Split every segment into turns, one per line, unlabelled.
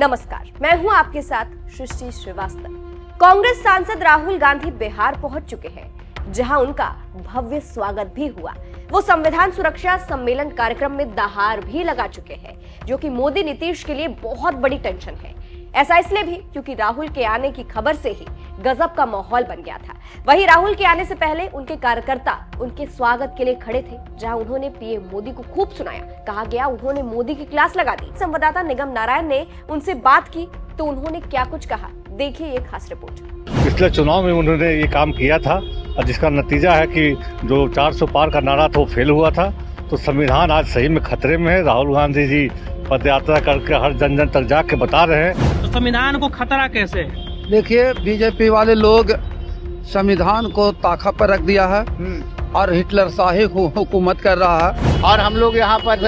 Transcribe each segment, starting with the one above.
नमस्कार, मैं हूं आपके साथ सृष्टि श्रीवास्तव। कांग्रेस सांसद राहुल गांधी बिहार पहुंच चुके हैं, जहां उनका भव्य स्वागत भी हुआ। वो संविधान सुरक्षा सम्मेलन कार्यक्रम में दहाड़ भी लगा चुके हैं, जो कि मोदी नीतीश के लिए बहुत बड़ी टेंशन है। ऐसा इसलिए भी क्योंकि राहुल के आने की खबर से ही गजब का माहौल बन गया था। वहीं राहुल के आने से पहले उनके कार्यकर्ता उनके स्वागत के लिए खड़े थे, जहां उन्होंने पीएम मोदी को खूब सुनाया। कहा गया उन्होंने मोदी की क्लास लगा दी। संवाददाता निगम नारायण ने उनसे बात की तो उन्होंने क्या कुछ कहा, देखिए ये खास रिपोर्ट।
पिछले चुनाव में उन्होंने ये काम किया था और जिसका नतीजा है कि जो 400 पार का नारा था वो फेल हुआ था। तो संविधान आज सही में खतरे में है। राहुल गांधी जी पद यात्रा करके हर जन जन तक जाके बता रहे हैं।
तो संविधान को खतरा कैसे है?
देखिए, बीजेपी वाले लोग संविधान को ताखा पर रख दिया है और हिटलर शाही हुकूमत कर रहा है।
और हम लोग यहाँ पर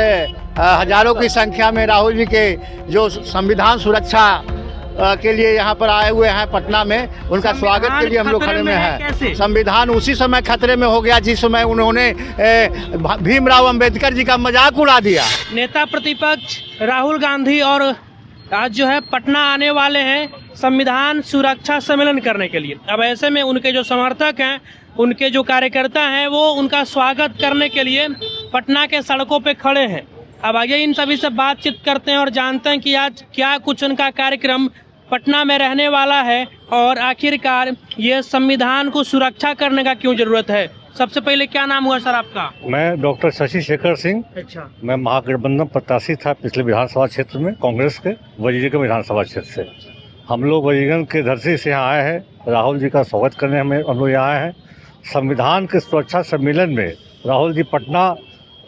हजारों की संख्या में राहुल जी के जो संविधान सुरक्षा के लिए यहाँ पर आए हुए हैं पटना में, उनका स्वागत के लिए हम लोग खड़े में हैं। संविधान उसी समय खतरे में हो गया जिस समय उन्होंने भीमराव अंबेडकर जी का मजाक उड़ा दिया।
नेता प्रतिपक्ष राहुल गांधी और आज जो है पटना आने वाले हैं संविधान सुरक्षा सम्मेलन करने के लिए। अब ऐसे में उनके जो समर्थक हैं, उनके जो कार्यकर्ता हैं, वो उनका स्वागत करने के लिए पटना के सड़कों पे खड़े हैं। अब आइए इन सभी से बातचीत करते हैं और जानते हैं कि आज क्या कुछ उनका कार्यक्रम पटना में रहने वाला है और आखिरकार ये संविधान को सुरक्षा करने का क्यों जरूरत है। सबसे पहले क्या नाम हुआ सर आपका?
मैं डॉक्टर शशि शेखर सिंह।
अच्छा।
मैं महागठबंधन प्रत्याशी था पिछले विधानसभा क्षेत्र में, कांग्रेस के वजीरगंज विधानसभा क्षेत्र से। हम लोग वजीरगंज के धरती से यहाँ आए हैं, राहुल जी का स्वागत करने हम लोग यहाँ आए हैं। संविधान के सुरक्षा सम्मेलन में राहुल जी पटना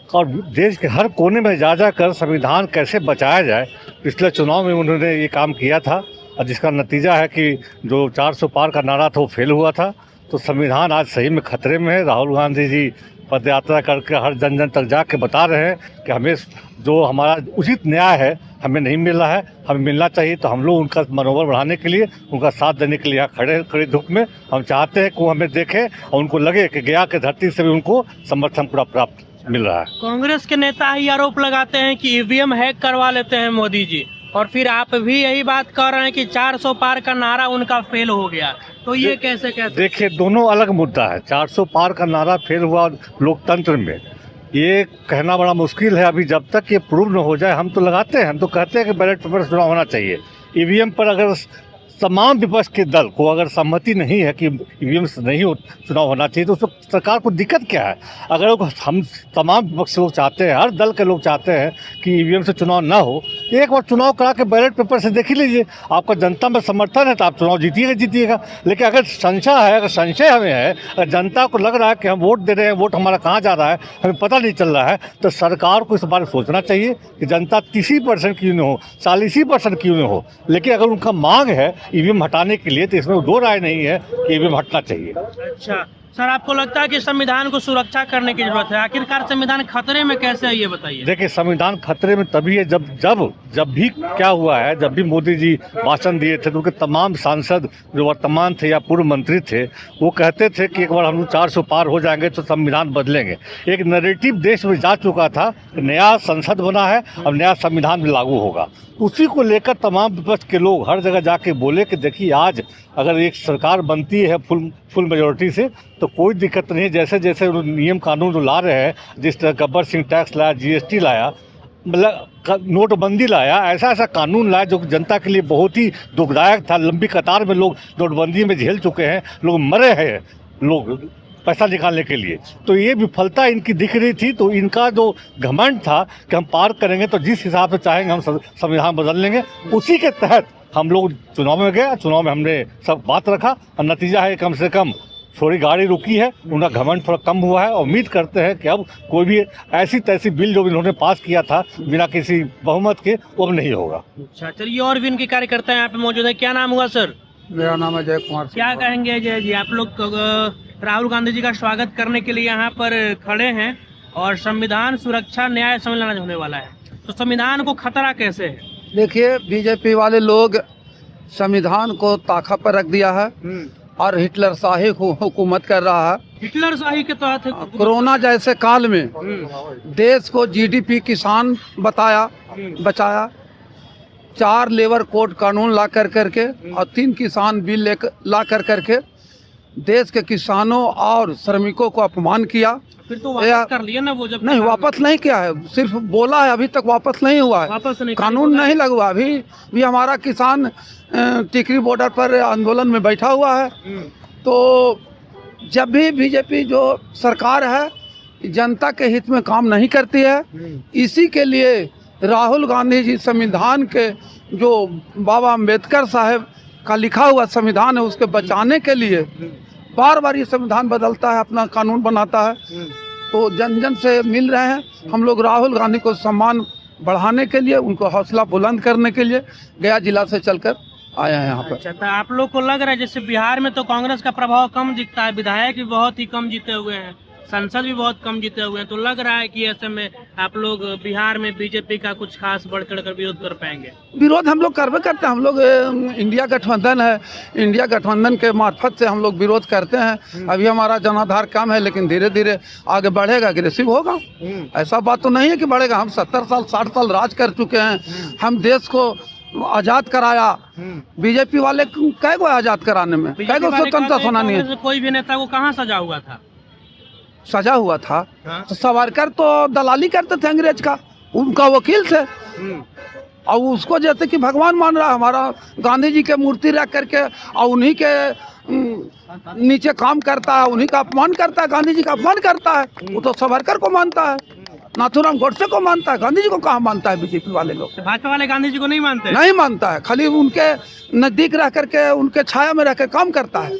और देश के हर कोने में जा कर संविधान कैसे बचाया जाए, पिछले चुनाव में उन्होंने ये काम किया था और जिसका नतीजा है कि जो 400 पार का नारा था वो फेल हुआ था। तो संविधान आज सही में खतरे में है। राहुल गांधी जी पद यात्रा करके हर जन जन तक जाके बता रहे हैं कि हमें जो हमारा उचित न्याय है हमें नहीं मिल रहा है, हमें मिलना चाहिए। तो हम लोग उनका मनोबल बढ़ाने के लिए, उनका साथ देने के लिए यहाँ खड़े धूप में हम चाहते हैं कि वो हमें देखें और उनको लगे कि गया के धरती से भी उनको समर्थन पूरा प्राप्त मिल रहा है।
कांग्रेस के नेता ही आरोप लगाते हैं कि ईवीएम हैक करवा लेते हैं मोदी जी, और फिर आप भी यही बात कर रहे हैं कि 400 पार का नारा उनका फेल हो गया। तो ये कैसे
देखिए, दोनों अलग मुद्दा है। 400 पार का नारा फेल हुआ लोकतंत्र में, ये कहना बड़ा मुश्किल है। अभी जब तक ये प्रूव न हो जाए हम तो लगाते हैं, हम तो कहते हैं कि बैलेट पेपर से चुनाव होना चाहिए। ईवीएम पर अगर तमाम विपक्ष के दल को अगर सहमति नहीं है कि ईवीएम से नहीं चुनाव होना चाहिए, तो उसको सरकार को दिक्कत क्या है? अगर हम तमाम विपक्ष लोग चाहते हैं, हर दल के लोग चाहते हैं कि ईवीएम से चुनाव ना हो, एक बार चुनाव करा के बैलेट पेपर से देख ही लीजिए। आपका जनता में समर्थन है तो आप चुनाव जीतिएगा। लेकिन अगर संशय है, अगर संशय हमें है, अगर जनता को लग रहा है कि हम वोट दे रहे हैं, वोट हमारा कहाँ जा रहा है हमें पता नहीं चल रहा है, तो सरकार को इस बारे में सोचना चाहिए कि जनता 30% क्यों न हो, 40% क्यों न हो, लेकिन अगर उनका मांग है ईवीएम हटाने के लिए तो इसमें दो राय नहीं है कि ईवीएम हटना चाहिए।
अच्छा सर, आपको लगता है कि संविधान को सुरक्षा करने की जरूरत है? आखिरकार संविधान खतरे में कैसे है ये बताइए।
देखिए, संविधान खतरे में तभी है जब भी क्या हुआ है, जब भी मोदी जी भाषण दिए थे तो उनके तमाम सांसद जो वर्तमान थे या पूर्व मंत्री थे वो कहते थे कि एक बार हम 400 पार हो जाएंगे तो संविधान बदलेंगे। एक नैरेटिव देश में जा चुका था, नया संसद बना है और नया संविधान भी लागू होगा। उसी को लेकर तमाम विपक्ष के लोग हर जगह जाके बोले कि देखिए, आज अगर एक सरकार बनती है फुल मेजोरिटी से तो कोई दिक्कत नहीं है। जैसे जैसे नियम कानून जो ला रहे हैं, जिस तरह गब्बर सिंह टैक्स लाया, जीएसटी लाया, मतलब नोटबंदी लाया, ऐसा कानून लाया जो जनता के लिए बहुत ही दुखदायक था। लंबी कतार में लोग नोटबंदी में झेल चुके हैं, लोग मरे हैं लोग पैसा निकालने के लिए। तो ये विफलता इनकी दिख रही थी, तो इनका जो घमंड था कि हम पार करेंगे तो जिस हिसाब से चाहेंगे हम संविधान बदल लेंगे, उसी के तहत हम लोग चुनाव में गए। चुनाव में हमने सब बात रखा और नतीजा है कम से कम थोड़ी गाड़ी रुकी है, उनका घमंड थोड़ा कम हुआ है। उम्मीद करते हैं कि अब कोई भी ऐसी तैसी बिल जो इन्होंने पास किया था बिना किसी बहुमत के, वो अब नहीं होगा।
अच्छा, चलिए और भी इनके कार्यकर्ता यहाँ पे मौजूद है। क्या नाम हुआ सर?
मेरा नाम है जय कुमार।
क्या कहेंगे जय जी, आप लोग राहुल गांधी जी का स्वागत करने के लिए यहाँ पर खड़े हैं और संविधान सुरक्षा न्याय सम्मेलन होने वाला है, तो संविधान को खतरा कैसे है? देखिए,
बीजेपी वाले लोग संविधान को ताखा पर रख दिया है और हिटलर शाही हुकूमत कर रहा है।
हिटलर शाही के तहत
कोरोना जैसे काल में देश को जीडीपी किसान बचाया 4 लेबर कोड कानून ला करके और 3 किसान बिल ला करके देश के किसानों और श्रमिकों को अपमान किया।
फिर तो वापस कर लिया ना वो, जब
नहीं वापस नहीं किया है, सिर्फ बोला है, अभी तक वापस नहीं हुआ है,
वापस नहीं,
कानून नहीं लगवा। अभी भी हमारा किसान टिकरी बॉर्डर पर आंदोलन में बैठा हुआ है। तो जब भी बीजेपी जो सरकार है जनता के हित में काम नहीं करती है, इसी के लिए राहुल गांधी जी संविधान के जो बाबा अम्बेडकर साहब का लिखा हुआ संविधान है उसके बचाने के लिए बार बार ये संविधान बदलता है, अपना कानून बनाता है। तो जन जन से मिल रहे हैं हम लोग, राहुल गांधी को सम्मान बढ़ाने के लिए, उनको हौसला बुलंद करने के लिए गया जिला से चलकर आए हैं यहाँ पर।
अच्छा, तो आप लोग को लग रहा है जैसे बिहार में तो कांग्रेस का प्रभाव कम दिखता है, विधायक भी बहुत ही कम जीते हुए हैं, संसद भी बहुत कम जीते हुए हैं, तो लग रहा है कि ऐसे में आप लोग बिहार में बीजेपी का कुछ खास बढ़ चढ़ कर विरोध कर पाएंगे?
विरोध हम लोग करबे करते हैं। हम लोग इंडिया गठबंधन है, इंडिया गठबंधन के मार्फत से हम लोग विरोध करते हैं। अभी हमारा जनाधार कम है, लेकिन धीरे धीरे आगे बढ़ेगा, अग्रेसिव होगा। ऐसा बात तो नहीं है कि बढ़ेगा। हम 70 साल 60 साल राज कर चुके हैं, हम देश को आजाद कराया। बीजेपी वाले कै को आजाद कराने में, कै को स्वतंत्रता सुनानी है?
कोई भी नेता को कहाँ सजा हुआ था?
सजा हुआ था तो सावरकर तो दलाली करते थे अंग्रेज का, उनका वकील थे, और उसको जैसे कि भगवान मान रहा है। हमारा गांधी जी के मूर्ति रख करके और उन्हीं के नीचे काम करता है, उन्हीं का अपमान करता है, गांधी जी का अपमान करता है। वो तो सावरकर को मानता है, नाथूराम गोडसे को मानता है, गांधी जी को कहाँ मानता है? बीजेपी वाले लोग,
भाजपा वाले गांधी जी को नहीं मानते?
नहीं मानता है, खाली उनके नजदीक रह करके, उनके छाया में रह कर काम करता है।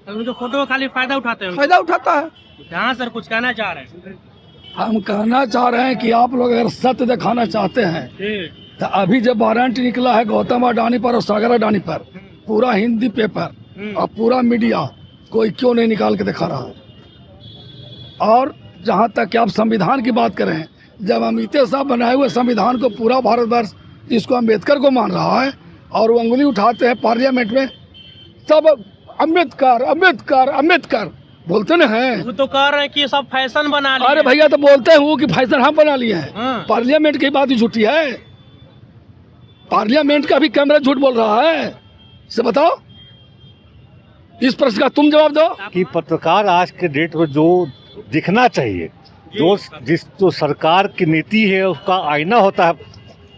उनके फोटो का खाली फायदा उठाते हैं,
फायदा उठाता है।
हाँ सर, कुछ कहना चाह रहे हैं?
हम कहना चाह रहे हैं कि आप लोग अगर सत्य दिखाना चाहते हैं तो अभी जब वारंट निकला है गौतम अडानी पर और सागर अडानी पर, पूरा हिंदी पेपर और पूरा मीडिया कोई क्यों नहीं निकाल के दिखा रहा? और जहाँ तक कि आप संविधान की बात करें, जब अमित शाह बनाए हुए संविधान को पूरा भारतवर्ष जिसको अम्बेडकर को मान रहा है और वो अंगुली उठाते हैं पार्लियामेंट में, सब अम्बेडकर अम्बेडकर अम्बेडकर बोलते न हैं।
वो तो कह रहे हैं कि ये सब फैशन बना लिया।
अरे भैया तो बोलते हैं वो कि फैशन हम बना लिए हैं। पार्लियामेंट की बात ही झूठी है, पार्लियामेंट का भी कैमरा झूठ बोल रहा है। इसे बताओ, इस प्रश्न का तुम जवाब दो।
कि पत्रकार आज के डेट में जो दिखना चाहिए, जो सरकार की नीति है उसका आईना होता है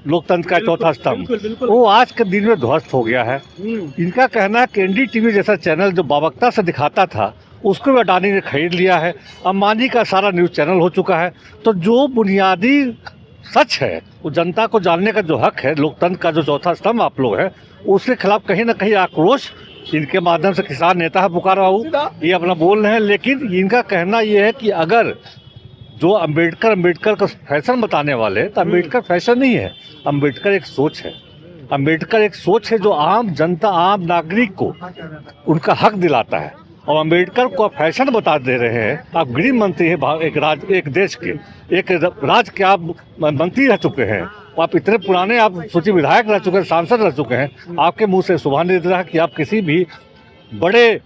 लोकतंत्र का चौथा स्तंभ, वो आज के दिन में ध्वस्त हो गया है। इनका कहना है कि एनडीटीवी जैसा चैनल जो बावकता से दिखाता था उसको भी अडानी ने खरीद लिया है, अंबानी का सारा न्यूज़ चैनल हो चुका है। तो जो बुनियादी सच है, वो जनता को जानने का जो हक है, लोकतंत्र का जो चौथा स्तंभ आप लोग हैं, उसके खिलाफ कहीं ना कहीं आक्रोश इनके माध्यम से किसान नेता है पुकार बाबू ये अपना बोल रहे हैं। लेकिन इनका कहना ये है कि अगर जो अम्बेडकर को फैशन बताने वाले, तो अम्बेडकर फैशन नहीं है, अम्बेडकर एक सोच है। अम्बेडकर एक सोच है जो आम जनता, आम नागरिक को उनका हक दिलाता है। और अम्बेडकर को आप फैशन बता दे रहे हैं। आप गृह मंत्री हैं एक देश के, एक राज्य के आप मंत्री रह चुके हैं, आप इतने पुराने, आप सूची विधायक रह चुके हैं, सांसद रह चुके हैं। आपके मुंह से सुबह नहीं दे रहा कि आप किसी भी बड़े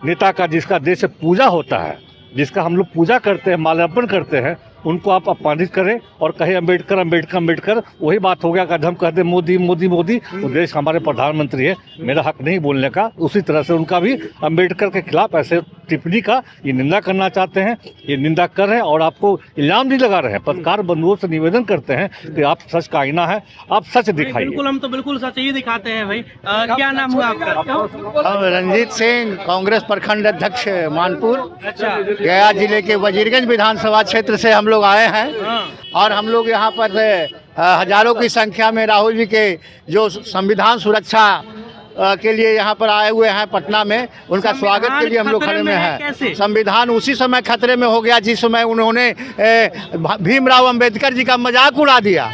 नेता का, जिसका देश से पूजा होता है, जिसका हम लोग पूजा करते हैं, माल्यार्पण करते हैं, उनको आप अपमानित करें और कहे अम्बेडकर अम्बेडकर अम्बेडकर। वही बात हो गया कि हम कहते मोदी मोदी मोदी, तो देश हमारे प्रधानमंत्री है, मेरा हक नहीं बोलने का। उसी तरह से उनका भी अम्बेडकर के खिलाफ ऐसे टिप्पणी का ये निंदा करना चाहते हैं, ये निंदा कर रहे हैं और आपको इल्जाम नहीं लगा रहे हैं। पत्रकार बंधुओं से निवेदन करते हैं कि आप सच का आईना है, आप सच दिखाइए।
बिल्कुल, हम तो बिल्कुल सच ही दिखाते हैं भाई। क्या नाम हुआ आपका?
हम रंजीत सिंह, कांग्रेस प्रखंड अध्यक्ष मानपुर।
अच्छा,
गया जिले के वजीरगंज विधानसभा क्षेत्र से हम लोग आए हैं और हम लोग यहाँ पर हजारों की संख्या में राहुल जी के जो संविधान सुरक्षा के लिए यहाँ पर आए हुए हैं पटना में, उनका स्वागत के लिए हम लोग खड़े में हैं। संविधान उसी समय खतरे में हो गया जिस समय उन्होंने भीमराव अंबेडकर जी का मजाक उड़ा दिया।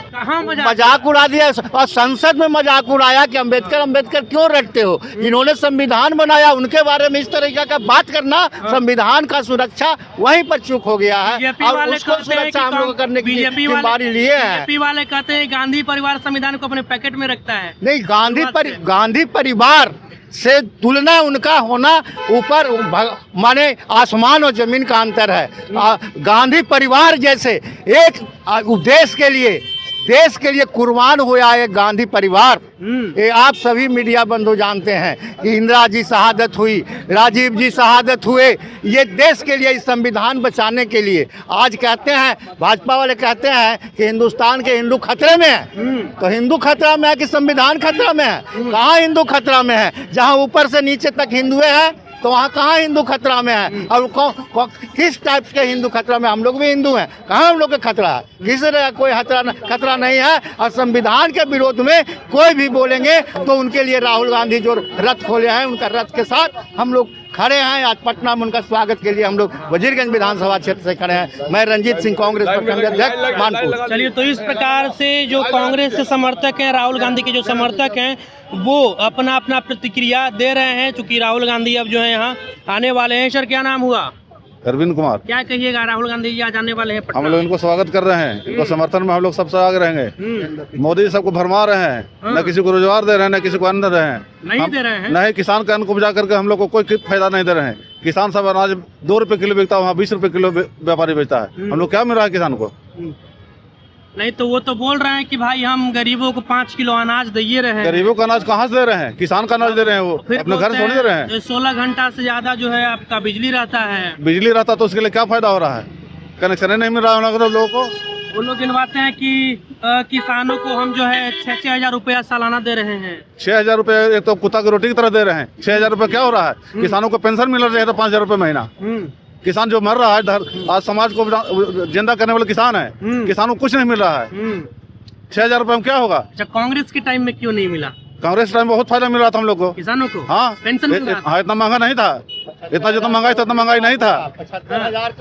मजाक उड़ा दिया और संसद में मजाक उड़ाया कि अंबेडकर अंबेडकर क्यों रटते हो। जिन्होंने संविधान बनाया उनके बारे में इस तरीके का बात करना, संविधान का सुरक्षा वहीं पर चूक हो गया है और उसको सुरक्षा हम लोग करने की जिम्मेदारी लिए हैं।
बीजेपी वाले कहते हैं गांधी परिवार संविधान को अपने पैकेट में रखता है।
नहीं, गांधी परिवार से तुलना उनका होना ऊपर माने आसमान और जमीन का अंतर है। गांधी परिवार जैसे एक देश के लिए देश के लिए कुर्बान हुआ एक गांधी परिवार। ये आप सभी मीडिया बंधु जानते हैं कि इंदिरा जी शहादत हुई, राजीव जी शहादत हुए, ये देश के लिए, इस संविधान बचाने के लिए। आज कहते हैं, भाजपा वाले कहते हैं कि हिंदुस्तान के हिंदू खतरे में है। तो हिंदू खतरा में है कि संविधान खतरा में है? कहाँ हिंदू खतरा में है? जहाँ ऊपर से नीचे तक हिंदुए हैं तो वहाँ कहाँ हिंदू खतरा में है? और किस टाइप के हिंदू खतरा में? हम लोग भी हिंदू हैं, कहाँ हम लोग का खतरा है? किसी तरह कोई खतरा नहीं है। और संविधान के विरोध में कोई भी बोलेंगे तो उनके लिए राहुल गांधी जो रथ खोले हैं, उनका रथ के साथ हम लोग खड़े हैं। आज पटना में उनका स्वागत के लिए हम लोग वजीरगंज विधानसभा क्षेत्र से खड़े हैं। मैं रंजीत सिंह, कांग्रेस प्रखंड अध्यक्ष, मानपुर।
चलिए, तो इस प्रकार से जो कांग्रेस के समर्थक हैं, राहुल गांधी के जो समर्थक हैं, वो अपना अपना प्रतिक्रिया दे रहे हैं, चूंकि राहुल गांधी अब जो है यहाँ आने वाले हैं। सर, क्या नाम हुआ?
अरविंद कुमार।
क्या कहिएगा, राहुल गांधी जी आज आने वाले हैं पटना?
हम लोग इनको स्वागत कर रहे हैं, इनको समर्थन में हम लोग सबसे आगे रहेंगे। मोदी जी सबको भरमा रहे हैं, न किसी को रोजगार दे रहे हैं, न किसी को अन्न दे रहे हैं,
नहीं दे रहे हैं।
नहीं, किसान का अन्न को उपजा करके हम लोग को कोई फायदा नहीं दे रहे हैं। किसान सब अनाज 2 रुपए किलो बेचता है, वहाँ 20 रुपए किलो व्यापारी बेचता है। हम लोग क्या मिल रहा है किसान को?
नहीं, तो वो तो बोल रहे हैं कि भाई हम गरीबों को 5 किलो अनाज दे रहे हैं।
गरीबों का अनाज कहाँ से दे रहे हैं? किसान का अनाज दे रहे हैं, वो अपने घर थोड़ी दे रहे हैं।
16 घंटा से ज्यादा जो है आपका बिजली रहता है।
बिजली रहता तो उसके लिए क्या फायदा हो रहा है? कनेक्शन नहीं मिल रहा है लोगों को।
वो लोग गिनवाते हैं कि किसानों को हम जो है 6-6 हजार रुपया सालाना दे रहे हैं।
6 हजार रुपये एक तो कुत्ता की रोटी की तरह दे रहे हैं। 6 हजार रुपये क्या हो रहा है? किसानों को पेंशन मिल रहा है तो 5 हजार रुपये महीना। किसान जो मर रहा है, आज समाज को जिंदा करने वाले किसान है, किसानों को कुछ नहीं मिल रहा है। 6 हजार रुपये में क्या होगा?
अच्छा, कांग्रेस के टाइम में क्यों नहीं मिला?
कांग्रेस टाइम बहुत फायदा मिल रहा था हम लोग को,
किसानों को।
हाँ,
पेंशन मिल रहा था।
हाँ, इतना महंगा नहीं था, इतना जितना महंगाई था उतना महंगाई नहीं था।
75,000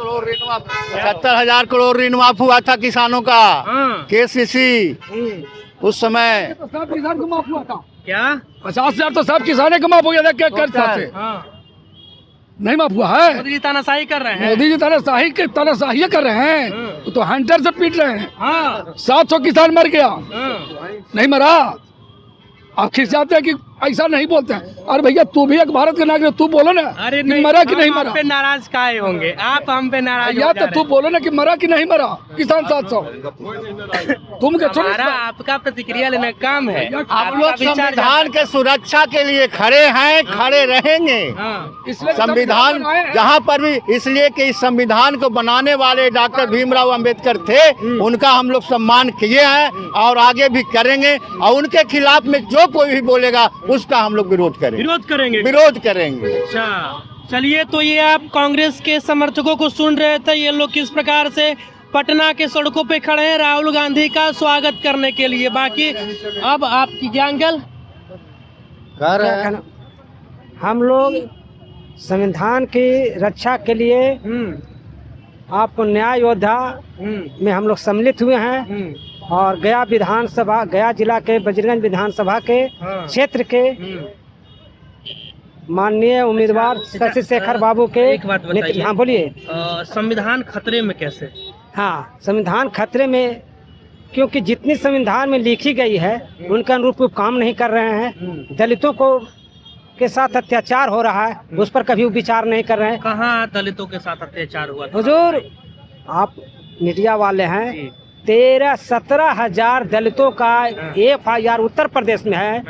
करोड़ ऋण माफ हुआ था किसानों का, KCC उस समय।
तो सब किसान को माफ हुआ था
क्या?
50,000 तो सब किसाने को माफ हो गया था। क्या कर सकते? नहीं माफ हुआ है।
मोदी जी तानाशाही कर रहे हैं।
मोदी जी तानाशाही कर रहे हैं, तो हंटर से पीट रहे हैं। 700 किसान मर गया, नहीं मरा। आप खिंचाते हैं कि ऐसा नहीं बोलते हैं। अरे भैया, तू भी एक भारत के नागरिक, तू बोलो ना।
अरे
मरा कि नहीं मरा?
आप पे नाराज काहे होंगे? आप हम पे नाराज
या तो तू बोलो ना कि मरा कि नहीं मरा किसान 700। तुम क्या
हमारा आपका प्रतिक्रिया लेना काम है।
आप लोग संविधान के सुरक्षा के लिए खड़े हैं, खड़े रहेंगे। संविधान जहाँ पर भी, इसलिए कि इस संविधान को बनाने वाले डॉक्टर भीमराव अंबेडकर थे, उनका हम लोग सम्मान किए हैं और आगे भी करेंगे। और उनके खिलाफ में जो कोई भी बोलेगा उसका हम लोग विरोध करेंगे।
अच्छा, चलिए, तो ये आप कांग्रेस के समर्थकों को सुन रहे थे। ये लोग किस प्रकार से पटना के सड़कों पे खड़े हैं राहुल गांधी का स्वागत करने के लिए। बाकी अब आपकी क्या अंकल
कह रहे हैं? हम लोग संविधान की रक्षा के लिए आपको न्याय योद्धा में हम लोग सम्मिलित हुए हैं। और गया जिला के वजीरगंज विधानसभा के क्षेत्र के माननीय उम्मीदवार शशि शेखर बाबू के।
एक बात बताइए।
हाँ, बोलिए।
संविधान खतरे में कैसे?
हाँ, संविधान खतरे में क्योंकि जितनी संविधान में लिखी गई है उनके अनुरूप वो काम नहीं कर रहे हैं। दलितों को के साथ अत्याचार हो रहा है, उस पर कभी विचार नहीं कर रहे हैं।
कहाँ दलितों के साथ अत्याचार हुआ?
हुजूर, आप मीडिया वाले हैं। 17 हजार दलितों का FIR उत्तर प्रदेश में है,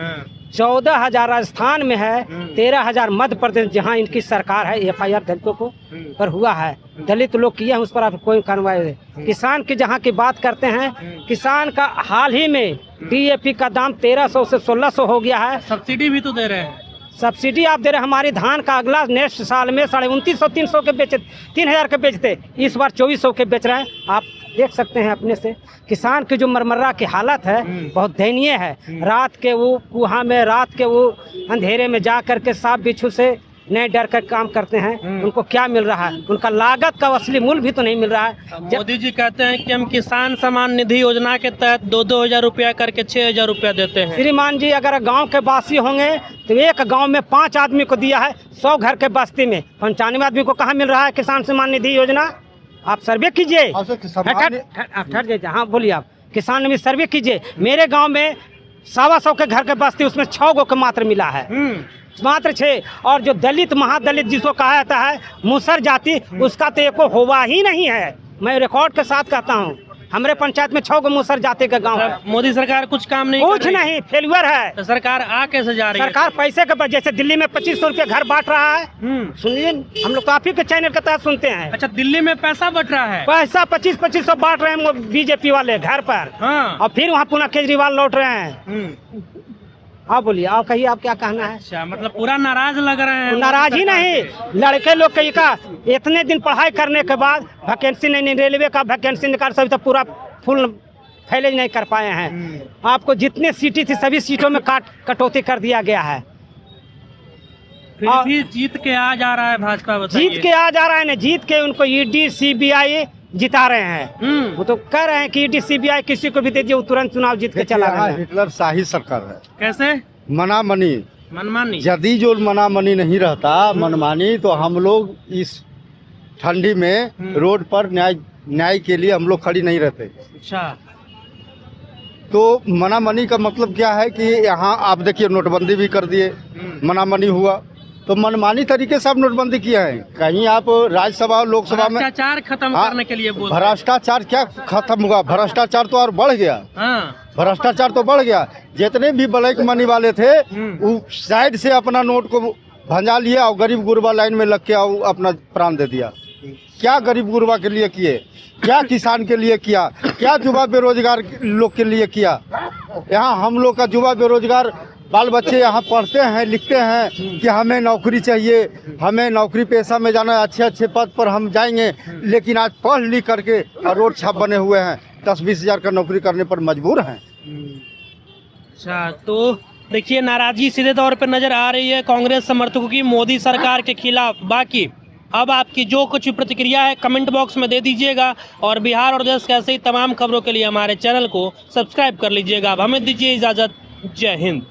14,000 राजस्थान में है, 13,000 मध्य प्रदेश जहां इनकी सरकार है, FIR दलितों को पर हुआ है। दलित लोग किए हैं, उस पर आप कोई कार्रवाई। किसान की जहां की बात करते हैं, किसान का हाल ही में DAP का दाम 1300 से 1600 हो गया है।
सब्सिडी भी तो दे रहे हैं।
सब्सिडी आप दे रहे हैं। हमारी धान का अगला नेक्स्ट साल में 2,500-300 के बेचे, 3,000 के बेचते, इस बार 2,400 के बेच रहे हैं। आप देख सकते हैं अपने से। किसान की जो मरमर्रा की हालत है बहुत दयनीय है। रात के वो कुआं में, रात के वो अंधेरे में जा करके सांप बिच्छू से नहीं डर कर काम करते हैं। उनको क्या मिल रहा है? उनका लागत का असली मूल्य भी तो नहीं मिल रहा है।
मोदी जी कहते हैं कि हम किसान सम्मान निधि योजना के तहत 2-2 हजार रुपया करके 6 हजार रुपया देते हैं।
श्रीमान जी, अगर गांव के वासी होंगे तो एक गांव में 5 आदमी को दिया है, 100 घर के बस्ती में 95 आदमी को कहाँ मिल रहा है किसान सम्मान निधि योजना? आप सर्वे कीजिए। आप ठहर जाइए। हाँ, बोलिए। आप किसान में सर्वे कीजिए। मेरे गाँव में 125 के घर के बस्ती, उसमें 6 गो के मात्र मिला है, मात्र 6। और जो दलित महादलित जिसको कहा जाता है मुसर जाति, उसका तो एको हुआ ही नहीं है। मैं रिकॉर्ड के साथ कहता हूँ। हमारे पंचायत में 6 गो मुसर जाते का गांव है।
मोदी सरकार कुछ काम नहीं
कुछ
कर रही?
नहीं, फेलियर है।
तो सरकार आ कैसे जा रही है?
सरकार पैसे के, जैसे दिल्ली में 2500 रुपये घर बांट रहा है। सुनिए, हम लोग तो आप ही के चैनल के तहत सुनते हैं।
अच्छा, दिल्ली में पैसा बट रहा है?
पैसा 2500 बांट रहे हैं बीजेपी वाले घर पर।
हाँ।
और फिर वहाँ पुनः केजरीवाल लौट रहे हैं। आप बोलिए, आप कहिए, आप क्या कहना है?
अच्छा, मतलब पूरा नाराज लग रहे हैं?
नाराज ही नहीं, लड़के लोग कहीं का इतने दिन पढ़ाई करने के बाद वैकेंसी नहीं, रेलवे का वैकेंसी निकाल, सभी तो पूरा फुल फैलेज नहीं कर पाए हैं। आपको जितने सीटें थी सभी सीटों में कटौती कर दिया गया है।
फिर भी जीत के आ जा रहा है भाजपा, बताइए।
जीत के आ जा रहा है ना, जीत के उनको ईडी सीबीआई जिता रहे हैं। वो तो कह रहे हैं कि ईडी सीबीआई किसी को भी दे दिए, वो तुरंत चुनाव जीत के चला रहा है।
हिटलर शाही सरकार है।
कैसे?
मनामनी,
मनमानी।
यदि जो मनामनी नहीं रहता, मनमानी, तो हम लोग इस ठंडी में रोड पर न्याय के लिए हम लोग खड़ी नहीं रहते।
अच्छा,
तो मनामनी का मतलब क्या है कि यहाँ आप देखिए नोटबंदी भी कर दिए, मनामनी हुआ, तो मनमानी तरीके से आप नोटबंदी किया है। कहीं आप राज्यसभा और लोकसभा में
भ्रष्टाचार खत्म करने के लिए बोल रहे हैं।
भ्रष्टाचार क्या खत्म हुआ? भ्रष्टाचार तो और बढ़ गया। भ्रष्टाचार तो बढ़ गया। जितने भी ब्लैक मनी वाले थे वो साइड से अपना नोट को भंजा लिया और गरीब गुरबा लाइन में लग के अपना प्राण दे दिया। क्या गरीब गुरबा के लिए किए, क्या किसान के लिए किया, क्या युवा बेरोजगार लोग के लिए किया? यहाँ हम लोग का युवा बेरोजगार बाल बच्चे यहाँ पढ़ते हैं, लिखते हैं कि हमें नौकरी चाहिए, हमें नौकरी पेशा में जाना, अच्छे अच्छे पद पर हम जाएंगे, लेकिन आज पढ़ लिख करके और रोड छाप बने हुए हैं, 10-20 हज़ार का नौकरी करने पर मजबूर हैं।
अच्छा, तो देखिए नाराजगी सीधे तौर पर नजर आ रही है कांग्रेस समर्थकों की मोदी सरकार के खिलाफ। बाकी अब आपकी जो कुछ प्रतिक्रिया है कमेंट बॉक्स में दे दीजिएगा, और बिहार और देश के ऐसे ही तमाम खबरों के लिए हमारे चैनल को सब्सक्राइब कर लीजिएगा। अब हमें दीजिए इजाज़त। जय हिंद।